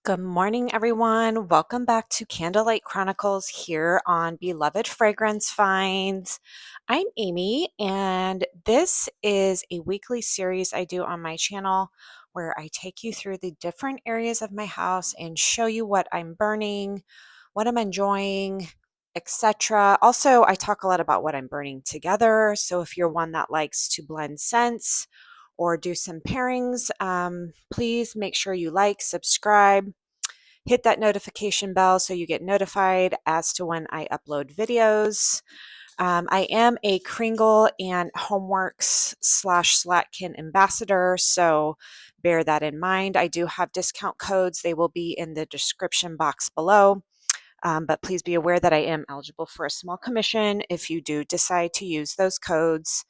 Good morning, everyone. Welcome back to Candlelight Chronicles here on Beloved Fragrance Finds. I'm Amy, and this is a weekly series I do on my channel where I take you through the different areas of my house and show you what I'm burning, what I'm enjoying, etc. Also, I talk a lot about what I'm burning together. So if you're one that likes to blend scents or do some pairings, please make sure you like, subscribe, hit that notification bell so you get notified as to when I upload videos. I am a Kringle and Homeworks slash Slatkin ambassador, so bear that in mind. I do have discount codes. They will be in the description box below. But please be aware that I am eligible for a small commission if you do decide to use those codes.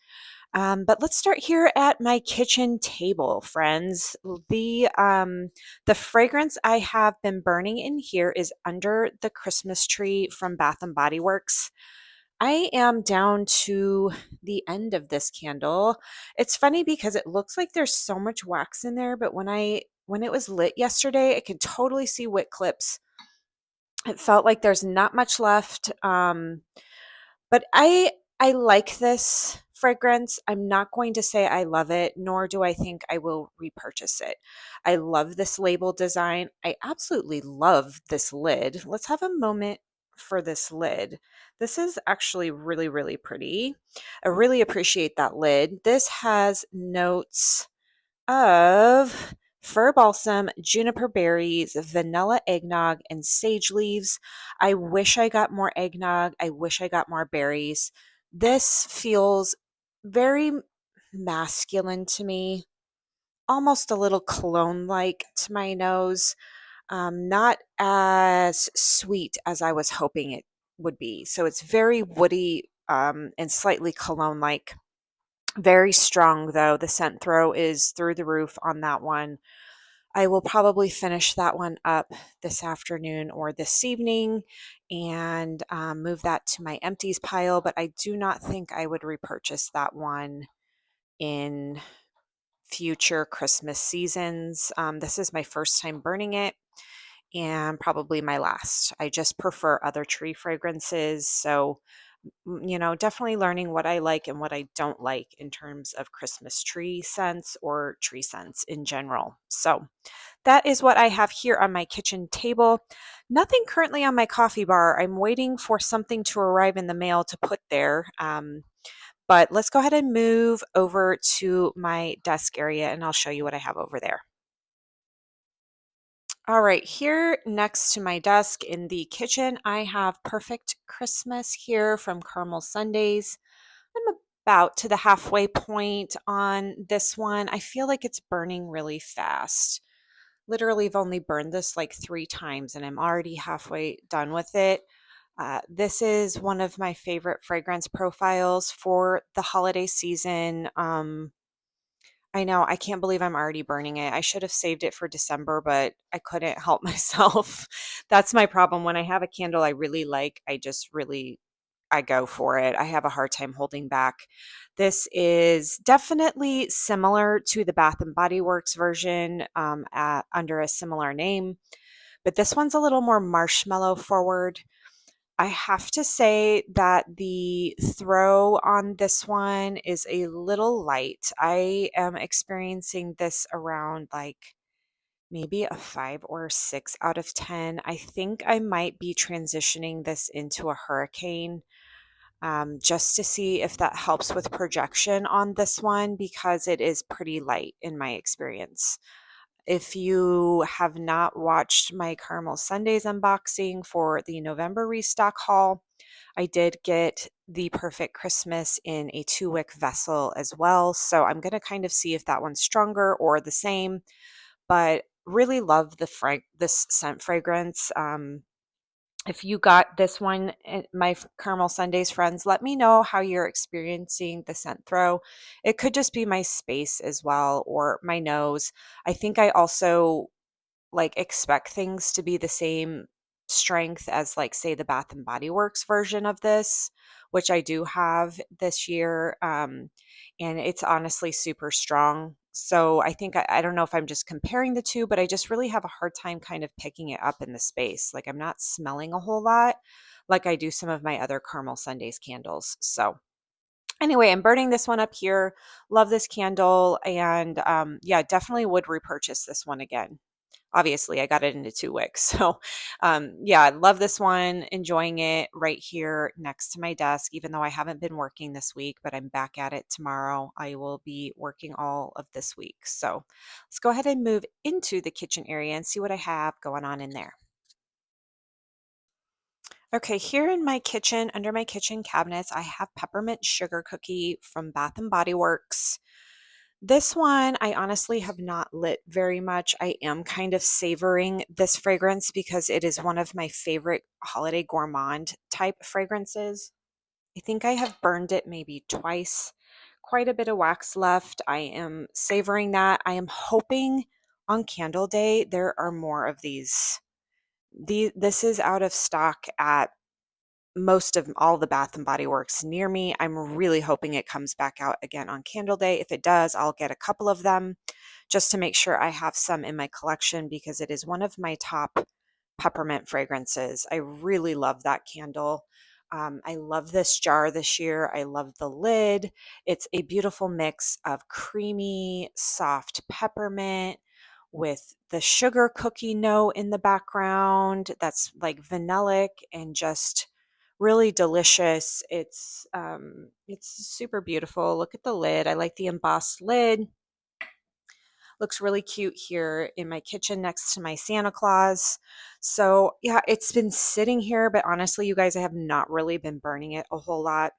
But let's start here at my kitchen table, friends. The fragrance I have been burning in here is Under the Christmas Tree from Bath and Body Works. I am down to the end of this candle. It's funny because it looks like there's so much wax in there, but when it was lit yesterday, I could totally see wick clips. It felt like there's not much left. But I like this fragrance. I'm not going to say I love it, nor do I think I will repurchase it. I love this label design. I absolutely love this lid. Let's have a moment for this lid. This is actually really, really pretty. I really appreciate that lid. This has notes of fir balsam, juniper berries, vanilla eggnog, and sage leaves. I wish I got more eggnog. I wish I got more berries. This feels very masculine to me, almost a little cologne like to my nose. Not as sweet as I was hoping it would be. So it's very woody and slightly cologne like. Very strong though. The scent throw is through the roof on that one. I will probably finish that one up this afternoon or this evening and move that to my empties pile, but I do not think I would repurchase that one in future Christmas seasons. This is my first time burning it and probably my last. I just prefer other tree fragrances. So, definitely learning what I like and what I don't like in terms of Christmas tree scents or tree scents in general. So, that is what I have here on my kitchen table. Nothing currently on my coffee bar. I'm waiting for something to arrive in the mail to put there. But let's go ahead and move over to my desk area and I'll show you what I have over there. All right, here next to my desk in the kitchen, I have Perfect Christmas here from Carmel Sundays. I'm about to the halfway point on this one. I feel like it's burning really fast. Literally, I've only burned this like 3 times and I'm already halfway done with it. This is one of my favorite fragrance profiles for the holiday season. I know, I can't believe I'm already burning it. I should have saved it for December, but I couldn't help myself. That's my problem. When I have a candle I really like, I go for it. I have a hard time holding back. This is definitely similar to the Bath and Body Works version under a similar name, but this one's a little more marshmallow forward. I have to say that the throw on this one is a little light. I am experiencing this around like maybe a 5 or 6 out of 10. I think I might be transitioning this into a hurricane just to see if that helps with projection on this one because it is pretty light in my experience. If you have not watched my Carmel Sundays unboxing for the November restock haul, I did get the Perfect Christmas in a 2-wick vessel as well. So I'm going to kind of see if that one's stronger or the same, but really love this scent fragrance. If you got this one, my Carmel Sundays friends, let me know how you're experiencing the scent throw. It could just be my space as well or my nose. I think I also like expect things to be the same strength as like say the Bath and Body Works version of this, which I do have this year. And it's honestly super strong. So I think I don't know if I'm just comparing the two, but I just really have a hard time kind of picking it up in the space. Like I'm not smelling a whole lot like I do some of my other Carmel Sundays candles. So anyway, I'm burning this one up here. Love this candle. And yeah, definitely would repurchase this one again. Obviously, I got it into 2 wicks. So yeah, I love this one. Enjoying it right here next to my desk, even though I haven't been working this week, but I'm back at it tomorrow. I will be working all of this week. So let's go ahead and move into the kitchen area and see what I have going on in there. Okay, here in my kitchen, under my kitchen cabinets, I have peppermint sugar cookie from Bath and Body Works. This one, I honestly have not lit very much. I am kind of savoring this fragrance because it is one of my favorite holiday gourmand type fragrances. I think I have burned it maybe twice. Quite a bit of wax left. I am savoring that. I am hoping on Candle Day there are more of these. This is out of stock at most of all the Bath and Body Works near me. I'm really hoping it comes back out again on Candle Day. If it does, I'll get a couple of them just to make sure I have some in my collection because it is one of my top peppermint fragrances. I really love that candle. I love this jar this year. I love the lid. It's a beautiful mix of creamy, soft peppermint with the sugar cookie note in the background that's like vanillic and just really delicious. It's super beautiful. Look at the lid. I like the embossed lid. Looks really cute here in my kitchen next to my Santa Claus. So yeah, it's been sitting here, but honestly, you guys, I have not really been burning it a whole lot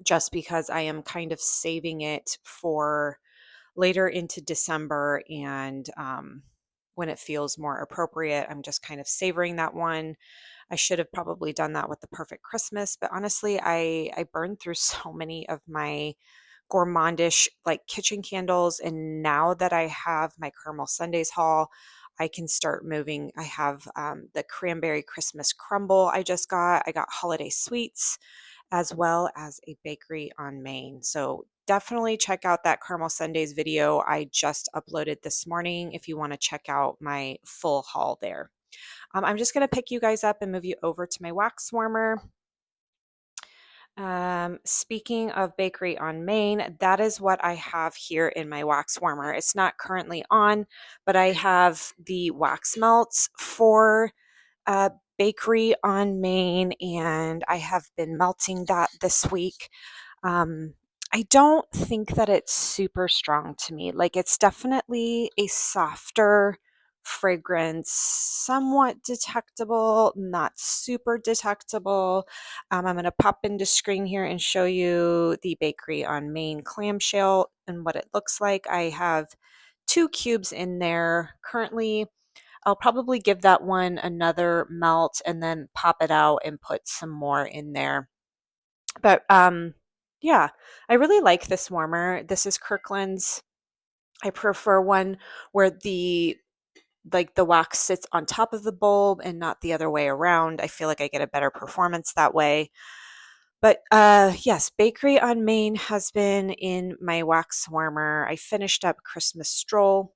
just because I am kind of saving it for later into December and when it feels more appropriate. I'm just kind of savoring that one. I should have probably done that with the Perfect Christmas, but honestly, I burned through so many of my gourmandish like kitchen candles, and now that I have my Carmel Sundays haul, I can start moving. I have the cranberry Christmas crumble I just got. I got holiday sweets as well as a bakery on Main. So definitely check out that Carmel Sundays video I just uploaded this morning if you want to check out my full haul there. I'm just going to pick you guys up and move you over to my wax warmer. Speaking of bakery on Main, that is what I have here in my wax warmer. It's not currently on, but I have the wax melts for uh, bakery on Main, and I have been melting that this week. Um, I don't think that it's super strong to me. Like it's definitely a softer fragrance, somewhat detectable, not super detectable. I'm going to pop into screen here and show you the bakery on Main clamshell and what it looks like. I have 2 cubes in there currently. I'll probably give that one another melt and then pop it out and put some more in there. But yeah, I really like this warmer. This is Kirkland's. I prefer one where the wax sits on top of the bulb and not the other way around. I feel like I get a better performance that way. But yes, Bakery on Main has been in my wax warmer. I finished up Christmas Stroll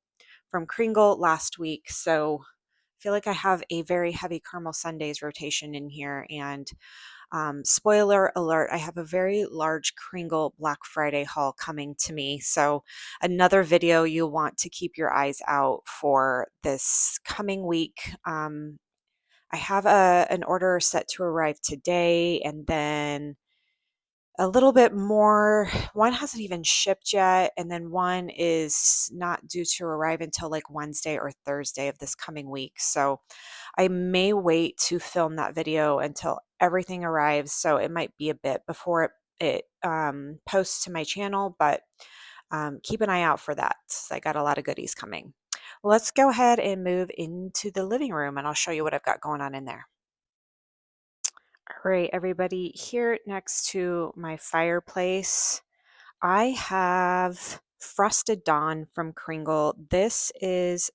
from Kringle last week, so I feel like I have a very heavy Carmel Sundays rotation in here. And spoiler alert, I have a very large Kringle Black Friday haul coming to me. So, another video you'll want to keep your eyes out for this coming week. I have an order set to arrive today, and then a little bit more. One hasn't even shipped yet, and then one is not due to arrive until like Wednesday or Thursday of this coming week. So I may wait to film that video until everything arrives. So it might be a bit before it posts to my channel, but keep an eye out for that. I got a lot of goodies coming. Let's go ahead and move into the living room, and I'll show you what I've got going on in there. All right, everybody, here next to my fireplace, I have Frosted Dawn from Kringle. This is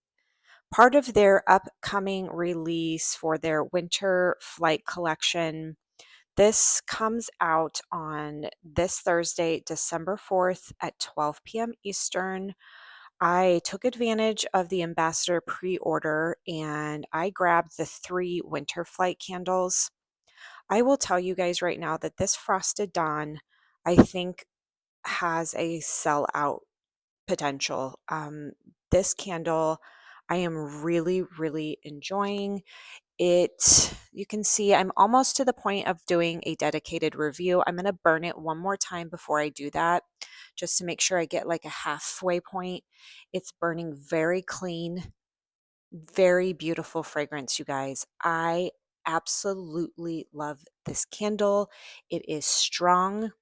part of their upcoming release for their winter flight collection. This comes out on this Thursday, December 4th at 12 p.m. Eastern. I took advantage of the ambassador pre-order and I grabbed the 3 winter flight candles. I will tell you guys right now that this Frosted Dawn, I think, has a sellout potential. This candle, I am really, really enjoying it. You can see I'm almost to the point of doing a dedicated review. I'm going to burn it one more time before I do that, just to make sure I get like a halfway point. It's burning very clean, very beautiful fragrance, you guys. I absolutely love this candle. It is strong.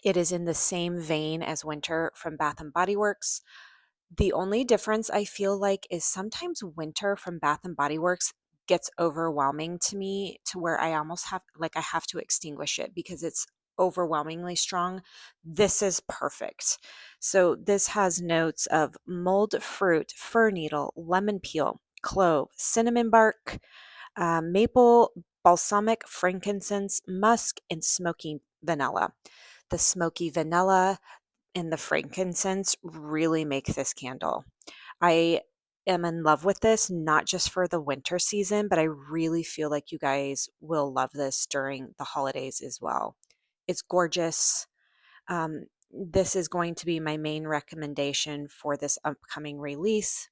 It is in the same vein as Winter from Bath and Body Works. The only difference I feel like is sometimes Winter from Bath and Body Works gets overwhelming to me to where I almost have I have to extinguish it because it's overwhelmingly strong. This is perfect. So this has notes of mulled fruit, fir needle, lemon peel, clove, cinnamon bark, maple, balsamic, frankincense, musk, and smoky vanilla. The smoky vanilla and the frankincense really make this candle. I am in love with this, not just for the winter season, but I really feel like you guys will love this during the holidays as well. It's gorgeous. This is going to be my main recommendation for this upcoming release.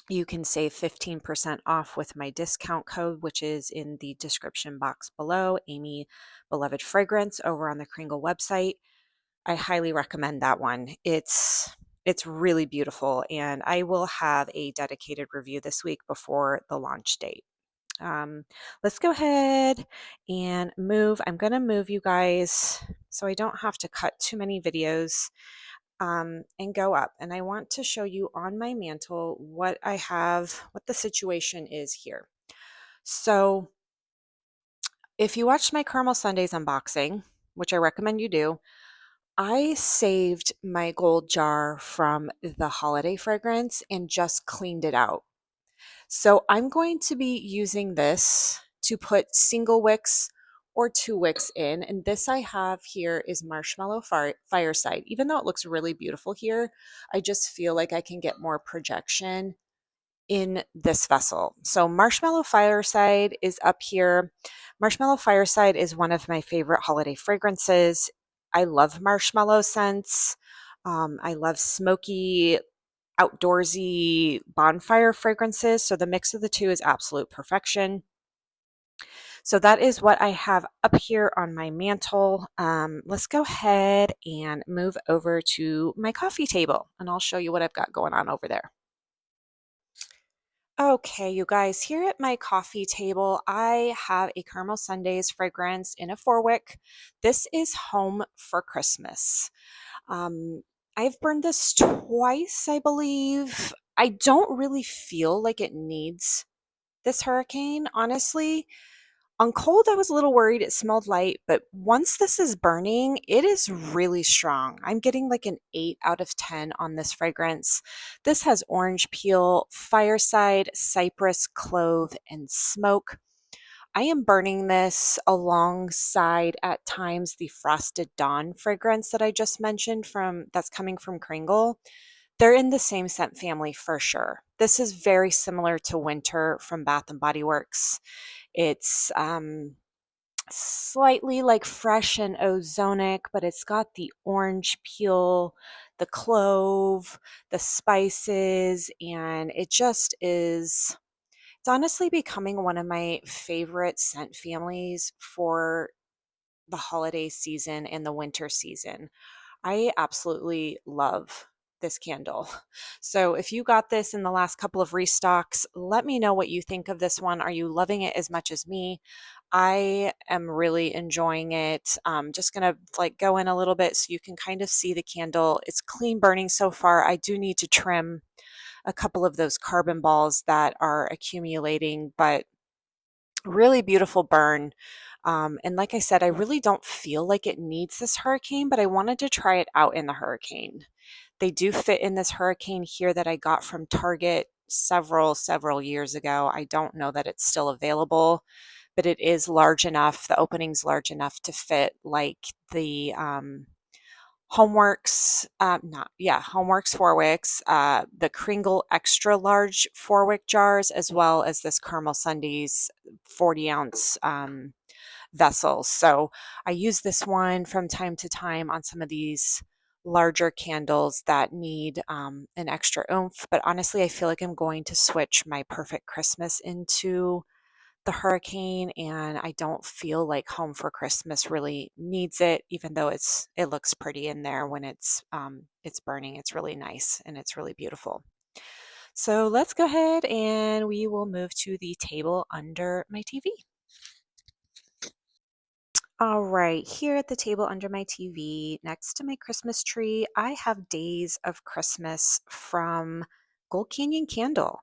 You can save 15% off with my discount code, which is in the description box below, Amy Beloved Fragrance over on the Kringle website. I highly recommend that one. It's really beautiful, and I will have a dedicated review this week before the launch date. Let's go ahead and move. I'm going to move you guys so I don't have to cut too many videos and go up. And I want to show you on my mantle what I have, what the situation is here. So if you watched my Carmel Sundays unboxing, which I recommend you do, I saved my gold jar from the holiday fragrance and just cleaned it out. So I'm going to be using this to put single wicks or 2 wicks in. And this I have here is Marshmallow Fireside. Even though it looks really beautiful here, I just feel like I can get more projection in this vessel. So Marshmallow Fireside is up here. Marshmallow Fireside is one of my favorite holiday fragrances. I love marshmallow scents. I love smoky, outdoorsy bonfire fragrances. So the mix of the two is absolute perfection. So that is what I have up here on my mantle. Let's go ahead and move over to my coffee table and I'll show you what I've got going on over there. Okay, you guys, here at my coffee table, I have a Carmel Sundays fragrance in a 4-wick. This is Home for Christmas. Um, I've burned this twice, I believe. I don't really feel like it needs this hurricane, honestly. On cold, I was a little worried it smelled light, but once this is burning, it is really strong. I'm getting like an 8 out of 10 on this fragrance. This has orange peel, fireside, cypress, clove, and smoke. I am burning this alongside at times the Frosted Dawn fragrance that I just mentioned from that's coming from Kringle. They're in the same scent family for sure. This is very similar to Winter from Bath and Body Works. It's slightly like fresh and ozonic, but it's got the orange peel, the clove, the spices, and it just is. It's honestly becoming one of my favorite scent families for the holiday season and the winter season. I absolutely love this candle. So if you got this in the last couple of restocks, let me know what you think of this one. Are you loving it as much as me? I am really enjoying it. Just gonna like go in a little bit so you can kind of see the candle. It's clean burning so far. I do need to trim a couple of those carbon balls that are accumulating, but really beautiful burn. And like I said, I really don't feel like it needs this hurricane, but I wanted to try it out in the hurricane. They do fit in this hurricane here that I got from Target several years ago. I don't know that it's still available, but it is large enough. The opening's large enough to fit like the Homeworks 4 wicks, the Kringle extra large 4 wick jars, as well as this Carmel Sundays 40 ounce vessels. So I use this one from time to time on some of these larger candles that need an extra oomph. But honestly, I feel like I'm going to switch my Perfect Christmas into the hurricane, and I don't feel like Home for Christmas really needs it, even though it looks pretty in there when it's burning. It's really nice and it's really beautiful. So let's go ahead and we will move to the table under my TV. All right, here at the table under my TV, next to my Christmas tree, I have Days of Christmas from Gold Canyon Candle.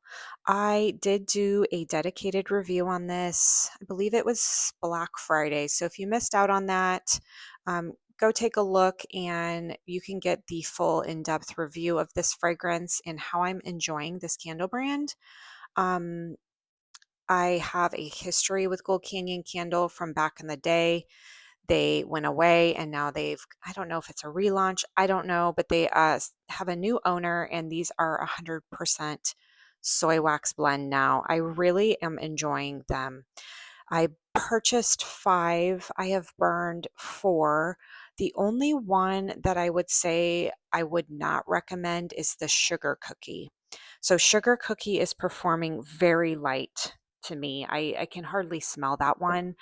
I did do a dedicated review on this. I believe it was Black Friday. So if you missed out on that, go take a look and you can get the full in-depth review of this fragrance and how I'm enjoying this candle brand. Um, I have a history with Gold Canyon Candle from back in the day. They went away and now I don't know if it's a relaunch, I don't know, but they have a new owner and these are 100% soy wax blend now. I really am enjoying them. I purchased 5. I have burned 4. The only one that I would say I would not recommend is the sugar cookie. So sugar cookie is performing very light to me. I can hardly smell that one.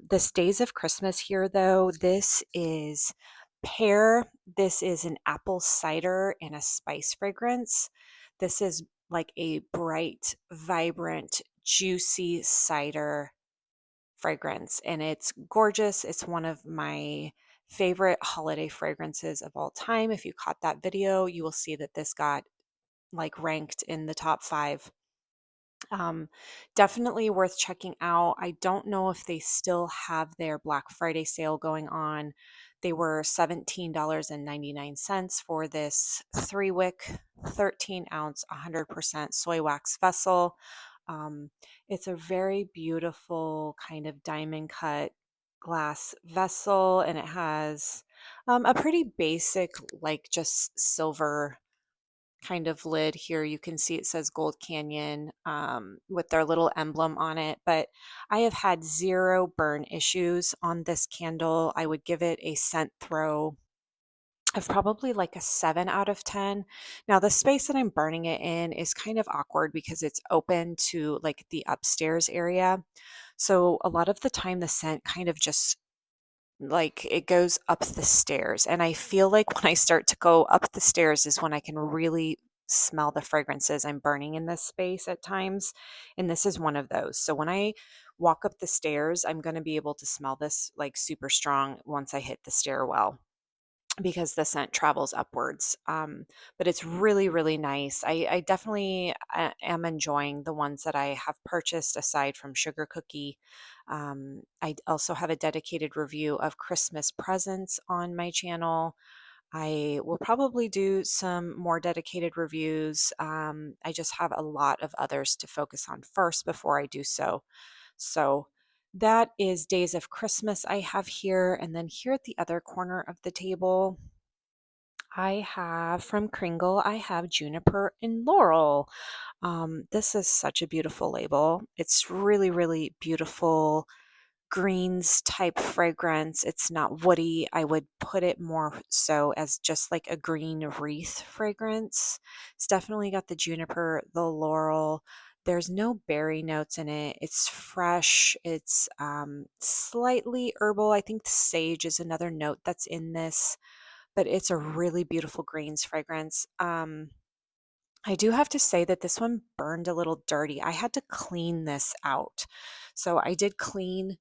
This Days of Christmas here, though, this is pear. This is an apple cider and a spice fragrance. This is like a bright, vibrant, juicy cider fragrance, and it's gorgeous. It's one of my favorite holiday fragrances of all time. If you caught that video, you will see that this got like ranked in the top 5. Um, Definitely worth checking out. I don't know if they still have their Black Friday sale going on. They were $17.99 for this 3 wick, 13 ounce, 100% soy wax vessel. Um, it's a very beautiful kind of diamond cut glass vessel, and it has a pretty basic, like just silver kind of lid here. You can see it says Gold Canyon with their little emblem on it, but I have had 0 burn issues on this candle. I would give it a scent throw of probably like a 7 out of 10. Now, the space that I'm burning it in is kind of awkward because it's open to like the upstairs area. So a lot of the time, the scent kind of just like it goes up the stairs. And I feel like when I start to go up the stairs is when I can really smell the fragrances I'm burning in this space at times. And this is one of those. So when I walk up the stairs, I'm going to be able to smell this like super strong once I hit the stairwell because the scent travels upwards. But it's really, really nice. I definitely am enjoying the ones that I have purchased aside from Sugar Cookie. I also have a dedicated review of Christmas presents on my channel. I will probably do some more dedicated reviews. I just have a lot of others to focus on first before I do so. So that is Days of Christmas I have here. And then here at the other corner of the table, I have from Kringle, I have Juniper and Laurel. This is such a beautiful label. It's really, really beautiful greens type fragrance. It's not woody. I would put it more so as just like a green wreath fragrance. It's definitely got the juniper, the laurel. There's no berry notes in it. It's fresh. It's slightly herbal. I think sage is another note that's in this, but it's a really beautiful greens fragrance. I do have to say that this one burned a little dirty. I had to clean this out. So I did clean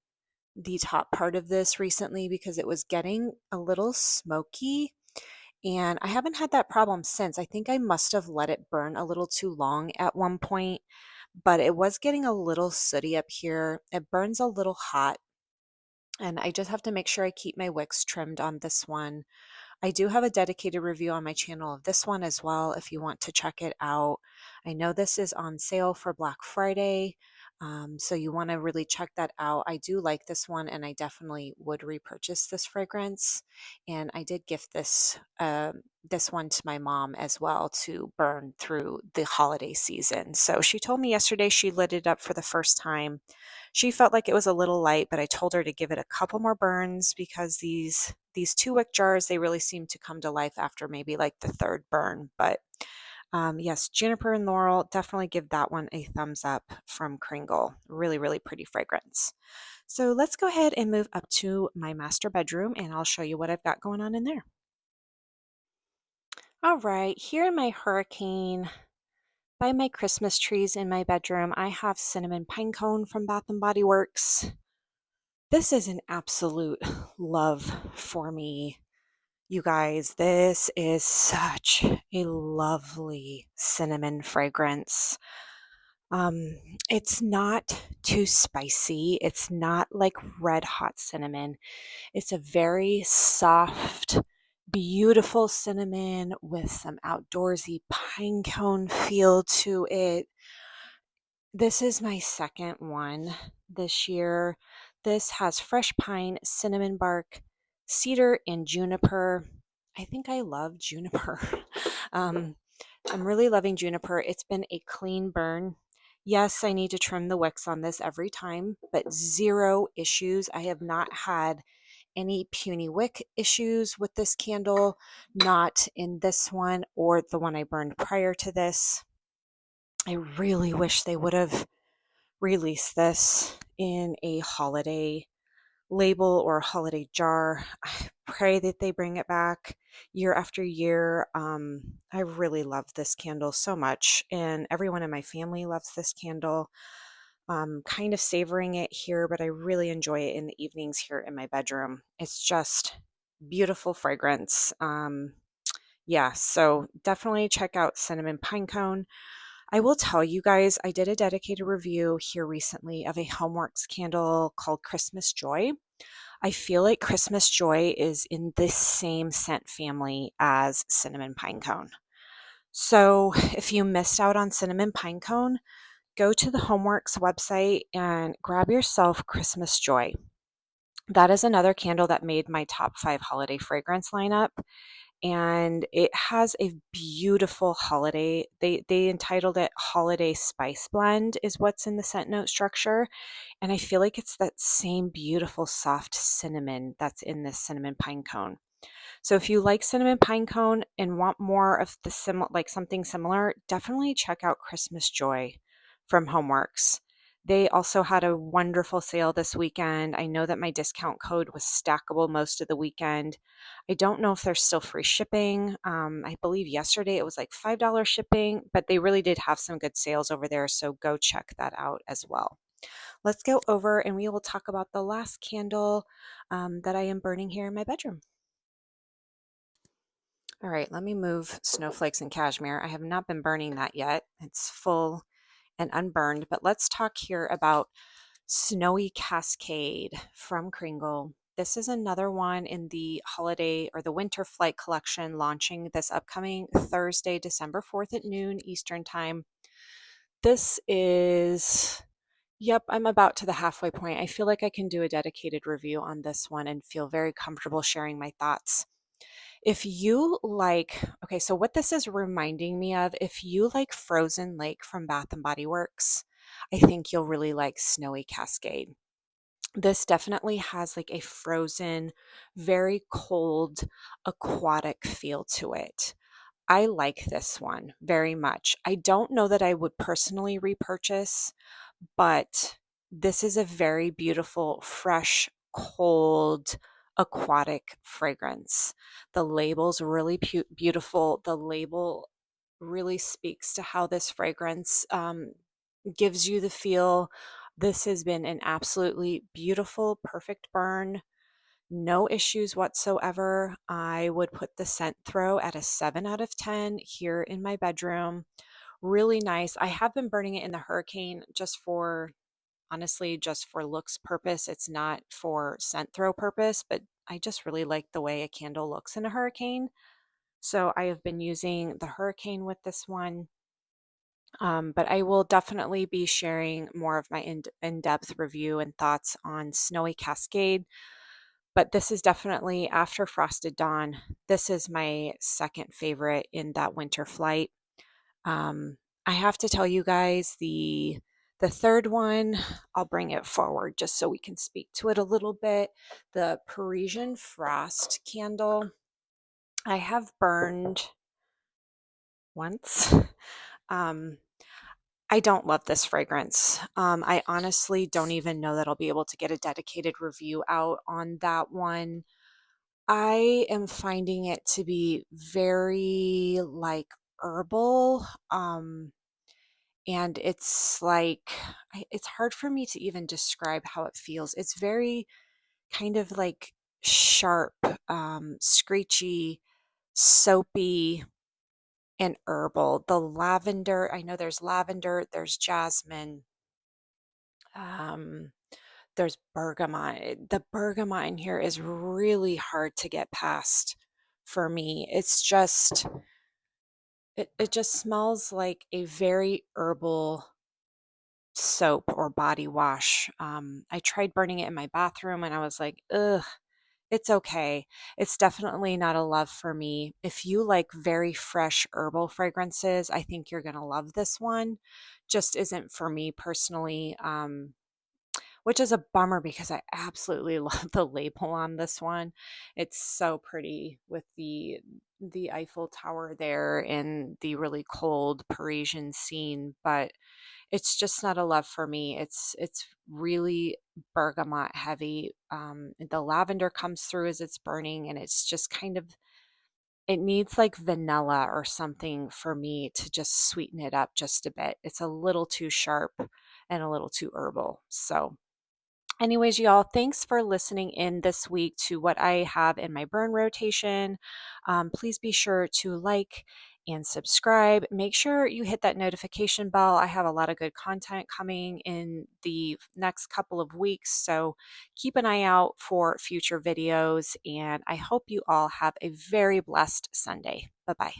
the top part of this recently because it was getting a little smoky, and I haven't had that problem since. I think I must have let it burn a little too long at one point, but it was getting a little sooty up here. It burns a little hot, and I just have to make sure I keep my wicks trimmed on this one. I do have a dedicated review on my channel of this one as well if you want to check it out. I know this is on sale for Black Friday. So you want to really check that out. I do like this one, and I definitely would repurchase this fragrance. And I did gift this one to my mom as well to burn through the holiday season. So she told me yesterday she lit it up for the first time. She felt like it was a little light, but I told her to give it a couple more burns because these 2 wick jars, they really seem to come to life after maybe like the third burn. But yes, juniper and laurel, definitely give that one a thumbs up from Kringle. Really, really pretty fragrance. So let's go ahead and move up to my master bedroom and I'll show you what I've got going on in there. All right, here in my hurricane, by my Christmas trees in my bedroom, I have cinnamon pine cone from Bath and Body Works. This is an absolute love for me. You guys, this is such a lovely cinnamon fragrance. It's not too spicy. It's not like red hot cinnamon. It's a very soft, beautiful cinnamon with some outdoorsy pine cone feel to it. This is my second one this year. This has fresh pine, cinnamon bark, cedar, and juniper. I think I love juniper. um, I'm really loving juniper. It's been a clean burn. Yes, I need to trim the wicks on this every time, but zero issues. I have not had any puny wick issues with this candle, not in this one or the one I burned prior to this. I really wish they would have released this in a holiday label or a holiday jar. I pray that they bring it back year after year. I really love this candle so much, and everyone in my family loves this candle. Kind of savoring it here, but I really enjoy it in the evenings here in my bedroom. It's just beautiful fragrance. Yeah, so definitely check out Cinnamon Pinecone. I will tell you guys, I did a dedicated review here recently of a Homeworks candle called Christmas Joy. I feel like Christmas Joy is in the same scent family as Cinnamon Pinecone. So if you missed out on Cinnamon Pinecone, go to the Homeworks website and grab yourself Christmas Joy. That is another candle that made my top 5 holiday fragrance lineup, and it has a beautiful holiday. They entitled it Holiday Spice Blend is what's in the scent note structure, and I feel like it's that same beautiful soft cinnamon that's in this cinnamon pine cone. So if you like cinnamon pine cone and want more of the like something similar, definitely check out Christmas Joy from Homeworks. They also had a wonderful sale this weekend. I know that my discount code was stackable most of the weekend. I don't know if there's still free shipping. I believe yesterday it was like $5 shipping, but they really did have some good sales over there. So go check that out as well. Let's go over and we will talk about the last candle that I am burning here in my bedroom. All right, let me move Snowflakes and Cashmere. I have not been burning that yet. It's full and unburned, but let's talk here about Snowy Cascade from Kringle. This is another one in the holiday or the winter flight collection launching this upcoming Thursday, December 4th at noon Eastern time. This is, yep, I'm about to the halfway point. I feel like I can do a dedicated review on this one and feel very comfortable sharing my thoughts. If you like, okay, so what this is reminding me of, if you like Frozen Lake from Bath and Body Works, I think you'll really like Snowy Cascade. This definitely has like a frozen, very cold, aquatic feel to it. I like this one very much. I don't know that I would personally repurchase, but this is a very beautiful, fresh, cold, aquatic fragrance. The label's really beautiful. The label really speaks to how this fragrance gives you the feel. This has been an absolutely beautiful, perfect burn. No issues whatsoever. I would put the scent throw at a 7 out of 10 here in my bedroom. Really nice. I have been burning it in the Hurricane just for, honestly, just for looks purpose. It's not for scent throw purpose, but I just really like the way a candle looks in a Hurricane. So I have been using the Hurricane with this one. But I will definitely be sharing more of my in-depth review and thoughts on Snowy Cascade. But this is definitely after Frosted Dawn. This is my second favorite in that winter flight. Um, I have to tell you guys the third one, I'll bring it forward just so we can speak to it a little bit. The Parisian Frost candle, I have burned once. Um, I don't love this fragrance. I honestly don't even know that I'll be able to get a dedicated review out on that one. I am finding it to be very like herbal. And it's like, it's hard for me to even describe how it feels. It's very kind of like sharp, screechy, soapy, and herbal. The lavender, I know there's lavender, there's jasmine, um, there's bergamot. The bergamot in here is really hard to get past for me. It just smells like a very herbal soap or body wash. I tried burning it in my bathroom and I was like, ugh, it's okay. It's definitely not a love for me. If you like very fresh herbal fragrances, I think you're going to love this one. Just isn't for me personally, which is a bummer because I absolutely love the label on this one. It's so pretty with the Eiffel Tower there and the really cold Parisian scene, but it's just not a love for me. It's really bergamot heavy. The lavender comes through as it's burning, and it's just kind of, it needs like vanilla or something for me to just sweeten it up just a bit. It's a little too sharp and a little too herbal. So anyways, y'all, thanks for listening in this week to what I have in my burn rotation. Please be sure to like and subscribe. Make sure you hit that notification bell. I have a lot of good content coming in the next couple of weeks, so keep an eye out for future videos. And I hope you all have a very blessed Sunday. Bye bye.